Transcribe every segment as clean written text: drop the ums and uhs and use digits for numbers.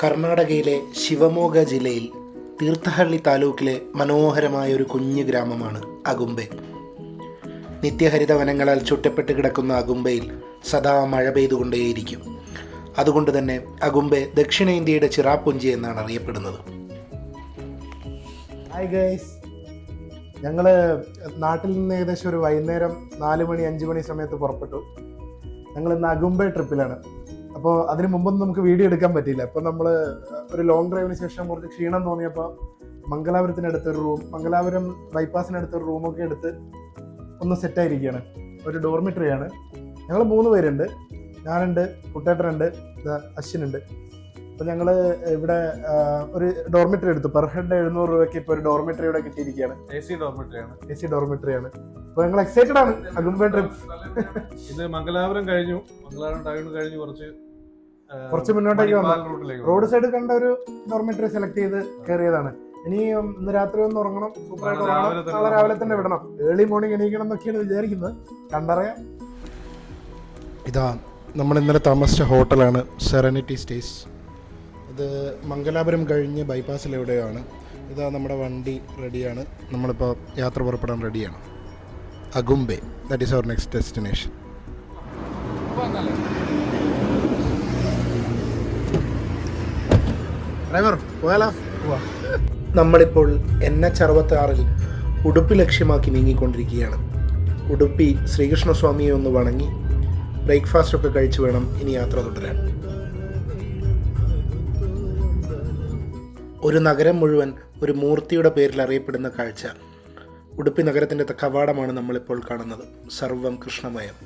കർണാടകയിലെ ശിവമോഗ ജില്ലയിൽ തീർത്ഥഹള്ളി താലൂക്കിലെ മനോഹരമായ ഒരു കുഞ്ഞു ഗ്രാമമാണ് അഗുംബെ. നിത്യഹരിത വനങ്ങളാൽ ചുറ്റപ്പെട്ട് കിടക്കുന്ന അഗുംബയിൽ സദാ മഴ പെയ്തുകൊണ്ടേയിരിക്കും. അതുകൊണ്ട് തന്നെ അഗുംബെ ദക്ഷിണേന്ത്യയുടെ ചിറാപ്പുഞ്ചി എന്നാണ് അറിയപ്പെടുന്നത്. ഹായ് ഗൈസ്, ഞങ്ങൾ നാട്ടിൽ നിന്ന് ഏകദേശം ഒരു വൈകുന്നേരം 4 മണി 5 മണി സമയത്ത് പുറപ്പെട്ടു. ഞങ്ങൾ ഇന്ന് അഗുംബെ ട്രിപ്പിലാണ്. അപ്പോൾ അതിന് മുമ്പൊന്നും നമുക്ക് വീഡിയോ എടുക്കാൻ പറ്റിയില്ല. അപ്പോൾ നമ്മൾ ഒരു ലോങ് ഡ്രൈവിന് ശേഷം കുറച്ച് ക്ഷീണം തോന്നിയപ്പോൾ മംഗലാപുരത്തിനടുത്തൊരു മംഗലാപുരം ബൈപ്പാസിനടുത്തൊരു റൂമൊക്കെ എടുത്ത് ഒന്ന് സെറ്റായിരിക്കുകയാണ്. ഒരു ഡോർമിറ്ററിയാണ്. ഞങ്ങൾ 3 പേരുണ്ട്. ഞാനുണ്ട്, കുട്ടേട്ടനുണ്ട്, അശ്വിനുണ്ട്. അപ്പോൾ ഞങ്ങൾ ഇവിടെ ഒരു ഡോർമിറ്ററി എടുത്തു. പെർ ഹെഡ് 700 രൂപയ്ക്ക് ഇപ്പോൾ ഒരു ഡോർമിറ്ററി ഇവിടെ കിട്ടിയിരിക്കുകയാണ്. എ സി ഡോർമിറ്ററിയാണ്. അപ്പോൾ ഞങ്ങൾ എക്സൈറ്റഡ് ആണ് അഗുംബെ ട്രിപ്പ്. ഇത് മംഗലാപുരം കഴിഞ്ഞു, ടൗൺ കഴിഞ്ഞു കുറച്ച് മുന്നോട്ടേക്ക് വന്നു. റോഡ് സൈഡ് കണ്ട ഒരു ഡോർമിറ്ററി സെലക്ട് ചെയ്ത് കയറിയതാണ്. ഇനി ഇന്ന് രാത്രി ഒന്ന് ഉറങ്ങണം, സൂപ്പറായിട്ട് ഉറങ്ങണം, നാളെ രാവിലെ തന്നെ വിടണം. ഏർലി മോർണിംഗ് എണീക്കണം എന്നൊക്കെയാണ് വിചാരിക്കുന്നത്. കണ്ടറിയാം. ഇതാ നമ്മൾ ഇന്നലെ താമസിച്ച ഹോട്ടലാണ് സെറനിറ്റി സ്റ്റേസ്. ഇത് മംഗലാപുരം കഴിഞ്ഞ് ബൈപ്പാസിൽ എവിടെയാണ്. ഇതാ നമ്മുടെ വണ്ടി റെഡിയാണ്. നമ്മളിപ്പോൾ യാത്ര പുറപ്പെടാൻ റെഡിയാണ്. Agumbe, that is our next destination. Driver പോയാലോ? നമ്മളിപ്പോൾ NH66 ഉടുപ്പി ലക്ഷ്യമാക്കി നീങ്ങിക്കൊണ്ടിരിക്കുകയാണ്. ഉടുപ്പി ശ്രീകൃഷ്ണസ്വാമിയെ ഒന്ന് വണങ്ങി ബ്രേക്ക്ഫാസ്റ്റൊക്കെ കഴിച്ച് വേണം ഇനി യാത്ര തുടരാൻ. ഒരു നഗരം മുഴുവൻ ഒരു മൂർത്തിയുടെ പേരിൽ അറിയപ്പെടുന്ന കാഴ്ച. ഉടുപ്പി നഗരത്തിൻ്റെ കവാടമാണ് നമ്മളിപ്പോൾ കാണുന്നത്. സർവം കൃഷ്ണമയം.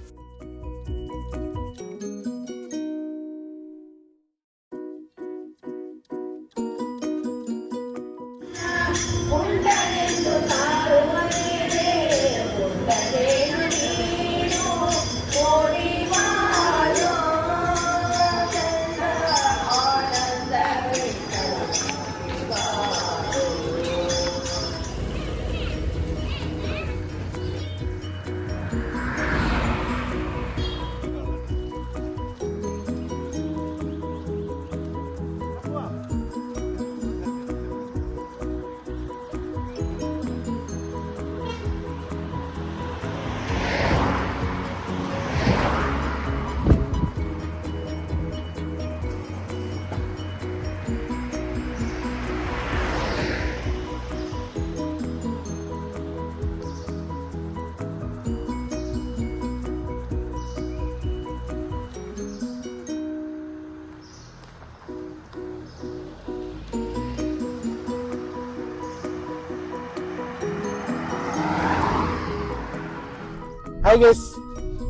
ഹായ് ഗൈസ്,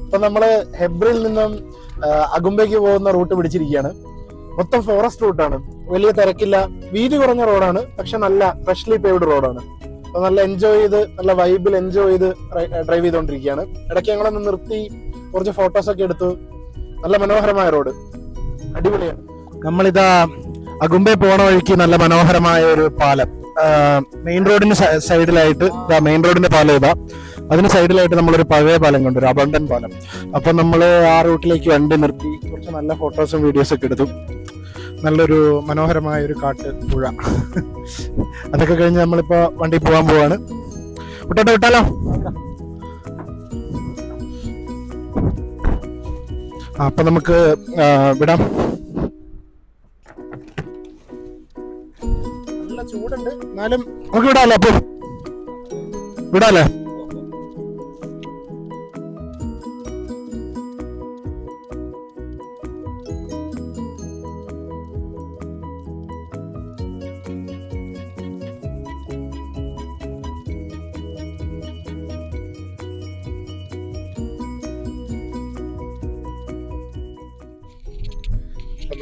ഇപ്പൊ നമ്മള് ഹെബ്രിൽ നിന്നും അഗുംബയ്ക്ക് പോകുന്ന റൂട്ട് പിടിച്ചിരിക്കുകയാണ്. മൊത്തം ഫോറസ്റ്റ് റൂട്ടാണ്. വലിയ തിരക്കില്ല, വീതി കുറഞ്ഞ റോഡാണ്, പക്ഷെ നല്ല ഫ്രഷ്ലി പേവ്ഡ് റോഡാണ്. അപ്പൊ നല്ല എൻജോയ് ചെയ്ത്, നല്ല വൈബിൽ എൻജോയ് ചെയ്ത് ഡ്രൈവ് ചെയ്തുകൊണ്ടിരിക്കുകയാണ്. ഇടയ്ക്ക് ഞങ്ങളൊന്ന് നിർത്തി കുറച്ച് ഫോട്ടോസൊക്കെ എടുത്തു. നല്ല മനോഹരമായ റോഡ്, അടിപൊളിയാണ്. നമ്മളിതാ അഗുംബെ പോണ വഴിക്ക് നല്ല മനോഹരമായ ഒരു പാലം, മെയിൻ റോഡിന് സൈഡിലായിട്ട്, മെയിൻ റോഡിന്റെ പാലം ഇതാ. അതിന് സൈഡിലായിട്ട് നമ്മളൊരു പഴയ പാലം കണ്ടു, ഒരു അബണ്ടൻ പാലം. അപ്പൊ നമ്മൾ ആ റൂട്ടിലേക്ക് വണ്ടി നിർത്തി കുറച്ച് നല്ല ഫോട്ടോസും വീഡിയോസും ഒക്കെ എടുത്തു. നല്ലൊരു മനോഹരമായ ഒരു കാട്ട് പുഴ. അതൊക്കെ കഴിഞ്ഞ് നമ്മളിപ്പോ വണ്ടി പോകാൻ പോവാണ്. വിട്ടാലോ? അപ്പൊ നമുക്ക് വിടാം. നല്ല ചൂടുണ്ട്, എന്നാലും നമുക്ക് വിടാല്ലേ? അപ്പൊ വിടാല്ലേ?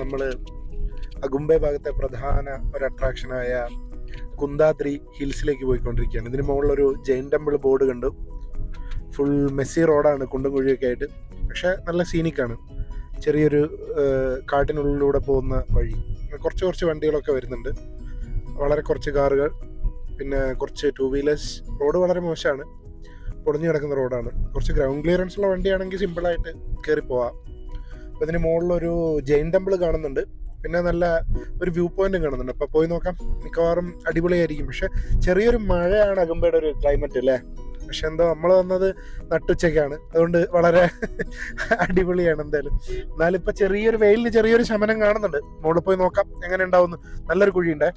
നമ്മൾ അഗുംബെ ഭാഗത്തെ പ്രധാന ഒരു അട്രാക്ഷനായ കുന്താദ്രി ഹിൽസിലേക്ക് പോയിക്കൊണ്ടിരിക്കുകയാണ്. ഇതിന് മുകളിലൊരു ജൈൻ ടെമ്പിൾ ബോർഡ് കണ്ടു. ഫുൾ മെസ്സി റോഡാണ്, കുണ്ടും കുഴിയൊക്കെ ആയിട്ട്, പക്ഷെ നല്ല സീനിക്കാണ്. ചെറിയൊരു കാട്ടിനുള്ളിലൂടെ പോകുന്ന വഴി. കുറച്ച് വണ്ടികളൊക്കെ വരുന്നുണ്ട്, വളരെ കുറച്ച് കാറുകൾ, പിന്നെ കുറച്ച് 2 വീലേഴ്സ്. റോഡ് വളരെ മോശമാണ്, പൊടിഞ്ഞു കിടക്കുന്ന റോഡാണ്. കുറച്ച് ഗ്രൗണ്ട് ക്ലിയറൻസ് ഉള്ള വണ്ടിയാണെങ്കിൽ സിമ്പിളായിട്ട് കയറി പോവാം. അപ്പോൾ ഇതിന് മുകളിലൊരു ജൈൻ ടെമ്പിൾ കാണുന്നുണ്ട്. പിന്നെ നല്ല ഒരു വ്യൂ പോയിന്റും കാണുന്നുണ്ട്. അപ്പോൾ പോയി നോക്കാം, മിക്കവാറും അടിപൊളിയായിരിക്കും. പക്ഷെ ചെറിയൊരു മഴയാണ് അഗുമ്പയുടെ ഒരു ക്ലൈമറ്റ് അല്ലേ. പക്ഷെ എന്തോ നമ്മൾ വന്നത് നട്ടുച്ചയ്ക്കാണ്, അതുകൊണ്ട് വളരെ അടിപൊളിയാണ് എന്തായാലും. എന്നാലും ഇപ്പൊ ചെറിയൊരു വെയിലിന് ചെറിയൊരു ശമനം കാണുന്നുണ്ട്. മുകളിൽ പോയി നോക്കാം എങ്ങനെ ഉണ്ടാവുന്നു. നല്ലൊരു കുഴിയുണ്ടേ,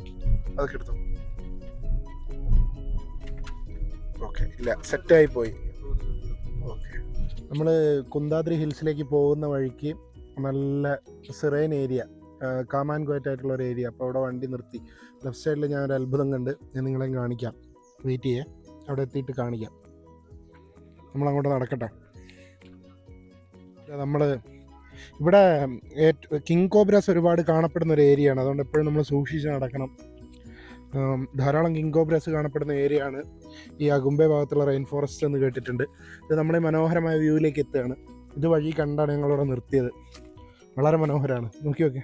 അതൊക്കെ എടുത്തു. ഓക്കെ, ഇല്ല സെറ്റായി പോയി. ഓക്കെ, നമ്മൾ കുന്താദ്രി ഹിൽസിലേക്ക് പോകുന്ന വഴിക്ക് നല്ല സിറേൻ ഏരിയ, കാം ആൻഡ് ക്വയറ്റ് ആയിട്ടുള്ള ഒരു ഏരിയ. അപ്പോൾ അവിടെ വണ്ടി നിർത്തി. ലെഫ്റ്റ് സൈഡിൽ ഞാൻ ഒരു അത്ഭുതം കണ്ട്, ഞാൻ നിങ്ങളെ കാണിക്കാം. വെയിറ്റ് ചെയ്യേ, അവിടെ എത്തിയിട്ട് കാണിക്കാം. നമ്മളങ്ങോട്ട് നടക്കട്ടെ. നമ്മൾ ഇവിടെ കിങ് കോബ്രാസ് ഒരുപാട് കാണപ്പെടുന്ന ഒരു ഏരിയ ആണ്, അതുകൊണ്ട് എപ്പോഴും നമ്മൾ സൂക്ഷിച്ച് നടക്കണം. ധാരാളം കിങ് കോബ്രാസ് കാണപ്പെടുന്ന ഏരിയ ആണ് ഈ അഗുംബെ ഭാഗത്തുള്ള റെയിൻ ഫോറസ്റ്റ് എന്ന് കേട്ടിട്ടുണ്ട്. ഇത് നമ്മുടെ മനോഹരമായ വ്യൂവിലേക്ക് എത്തുകയാണ്. ഇത് വഴി കണ്ടാണ് ഞങ്ങളിവിടെ നിർത്തിയത്. വളരെ മനോഹരമാണ്, നോക്കി നോക്കെ.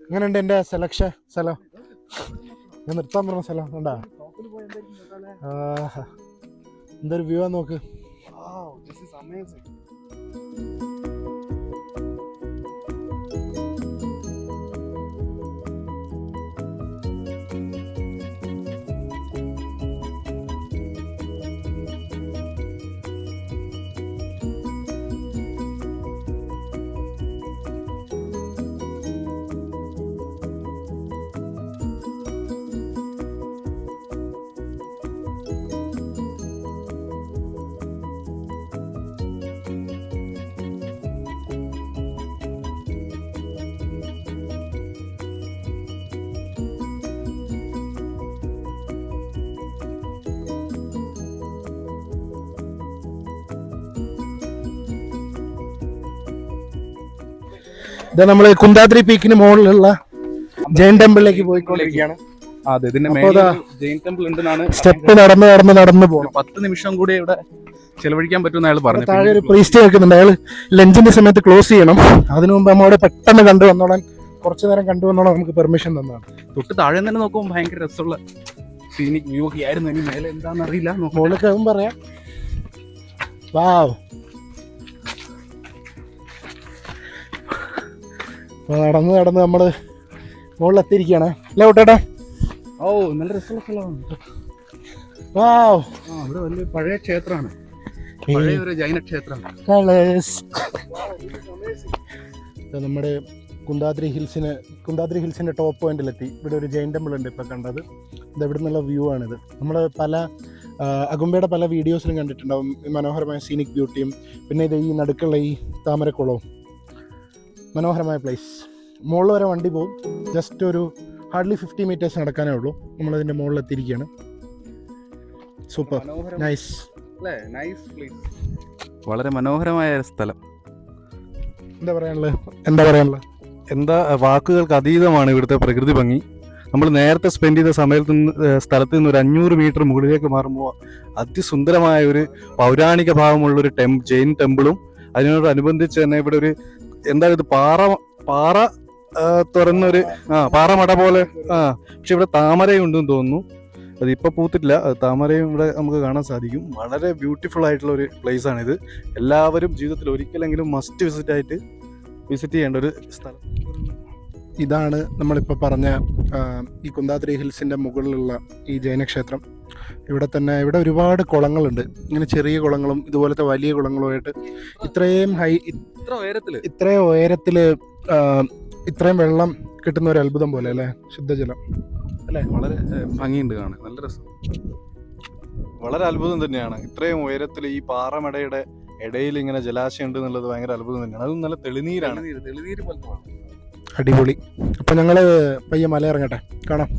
അങ്ങനെയുണ്ട് എൻ്റെ സ്ഥലം, ഞാൻ നിർത്താൻ പറഞ്ഞ സ്ഥലം കണ്ടാ. എന്തൊരു വ്യൂ ആ നോക്ക്. ഇത് നമ്മൾ കുന്താദ്രി പീക്കിന് മുകളിലുള്ള ജൈൻ ടെമ്പിളിലേക്ക് പോയിക്കൊണ്ടിരിക്കുകയാണ്. അതെ, ഇതിന്റെ അപ്പോ മേലെ ദാ ജെയിൻ ടെമ്പിൾ ഉണ്ടെന്നാണ്. സ്റ്റെപ്പ് നടന്ന് ഒരു 10 നിമിഷം കൂടി ഇവിടെ ചെലവഴിക്കാൻ പറ്റുമെന്ന് അയാൾ പറഞ്ഞു. താഴെ ഒരു പ്രീസ്റ്റ് കേൾക്കുന്നുണ്ട്. അയാൾ ലഞ്ചിന്റെ സമയത്ത് ക്ലോസ് ചെയ്യണം. അതിനു മുമ്പ് നമ്മളവിടെ പെട്ടെന്ന് കണ്ടുവന്നോളാൻ, കുറച്ചു നേരം കണ്ടുവന്നോളാൻ നമുക്ക് പെർമിഷൻ തന്നതാണ്. തൊട്ട് താഴെ തന്നെ നോക്കുമ്പോൾ ഭയങ്കര രസമുള്ള സീനിക് വ്യൂ ഒക്കെ ആയിരുന്നു. ഇനി മേലെ എന്താണെന്ന് അറിയില്ല, മുകളിലൊക്കെ ആകും പറയാം. വാവ്, നടന്ന് നമ്മള് മുകളിലെത്തിയിരിക്കുകയാണ് അല്ലേ കുട്ടേട്ടാ? ഓ, നല്ല രസമുള്ള സ്ഥലമാണ്. വാവ്, ഇവിടെ വലിയ പഴയ ക്ഷേത്രമാണ്, പഴയ ഒരു ജൈന ക്ഷേത്രമാണ്. നമ്മുടെ കുന്താദ്രി ഹിൽസിന്റെ ടോപ്പ് പോയിന്റിലെത്തി. ഇവിടെ ഒരു ജൈൻ ടെമ്പിൾ ഉണ്ട് ഇപ്പൊ കണ്ടത്. ഇത് ഇവിടെ നിന്നുള്ള വ്യൂ ആണിത്. നമ്മൾ പല അഗുംബയുടെ പല വീഡിയോസിലും കണ്ടിട്ടുണ്ടാവും ഈ മനോഹരമായ സീനിക് ബ്യൂട്ടിയും, പിന്നെ ഇത് ഈ നടുക്കുള്ള ഈ താമരക്കുളവും. മനോഹരമായ പ്ലേസ്. മുകളിൽ വരെ വണ്ടി പോകും. ജസ്റ്റ് ഒരു ഹാർഡ്ലി 50 മീറ്റേഴ്സ് നടക്കാനേ ഉള്ളൂ. നമ്മളതിൻ്റെ മുകളിലെത്തിയിരിക്കുകയാണ്. Super, nice. വളരെ മനോഹരമായ സ്ഥലം. എന്താ പറയാനുള്ളത്? എന്താ വാക്കുകൾക്ക് അതീതമാണ് ഇവിടുത്തെ പ്രകൃതി ഭംഗി. നമ്മൾ നേരത്തെ സ്പെൻഡ് ചെയ്ത സ്ഥലത്ത് നിന്ന് ഒരു 500 മീറ്റർ മുകളിലേക്ക് മാറുമ്പോൾ അതിസുന്ദരമായ ഒരു പൗരാണിക ഭാവമുള്ളൊരു ജെയിൻ ടെമ്പിളും അതിനോടനുബന്ധിച്ച് തന്നെ ഇവിടെ ഒരു ഇത് പാറ തുറന്നൊരു പാറമട പോലെ. പക്ഷെ ഇവിടെ താമരയുണ്ടെന്ന് തോന്നുന്നു. അതിപ്പോൾ പൂത്തിട്ടില്ല. താമരയും ഇവിടെ നമുക്ക് കാണാൻ സാധിക്കും. വളരെ ബ്യൂട്ടിഫുൾ ആയിട്ടുള്ള ഒരു പ്ലേസ് ആണിത്. എല്ലാവരും ജീവിതത്തിൽ ഒരിക്കലെങ്കിലും മസ്റ്റ് വിസിറ്റ് ചെയ്യേണ്ട ഒരു സ്ഥലം. ഇതാണ് നമ്മളിപ്പോൾ പറഞ്ഞ ഈ കുന്താദ്രി ഹിൽസിൻ്റെ മുകളിലുള്ള ഈ ജൈനക്ഷേത്രം. ഇവിടെ ഒരുപാട് കുളങ്ങളുണ്ട്. ഇങ്ങനെ ചെറിയ കുളങ്ങളും ഇതുപോലത്തെ വലിയ കുളങ്ങളുമായിട്ട് ഇത്രയും ഉയരത്തിൽ ഇത്രയും വെള്ളം കിട്ടുന്ന ഒരു അത്ഭുതം പോലെ അല്ലേ, ശുദ്ധജലം അല്ലേ. വളരെ ഭംഗിയുണ്ട് കാണാൻ, നല്ല രസം. വളരെ അത്ഭുതം തന്നെയാണ്. ഇത്രയും ഉയരത്തിൽ ഈ പാറമടയുടെ ഇടയിൽ ഇങ്ങനെ ജലാശയം ഉണ്ട് എന്നുള്ളത് ഭയങ്കര അത്ഭുതം തന്നെയാണ്. അതും നല്ല തെളിനീരാണ്. തെളിനീര് പോലത്തെ അടിപൊളി. അപ്പം ഞങ്ങൾ പയ്യെ മല ഇറങ്ങട്ടെ, കാണാം.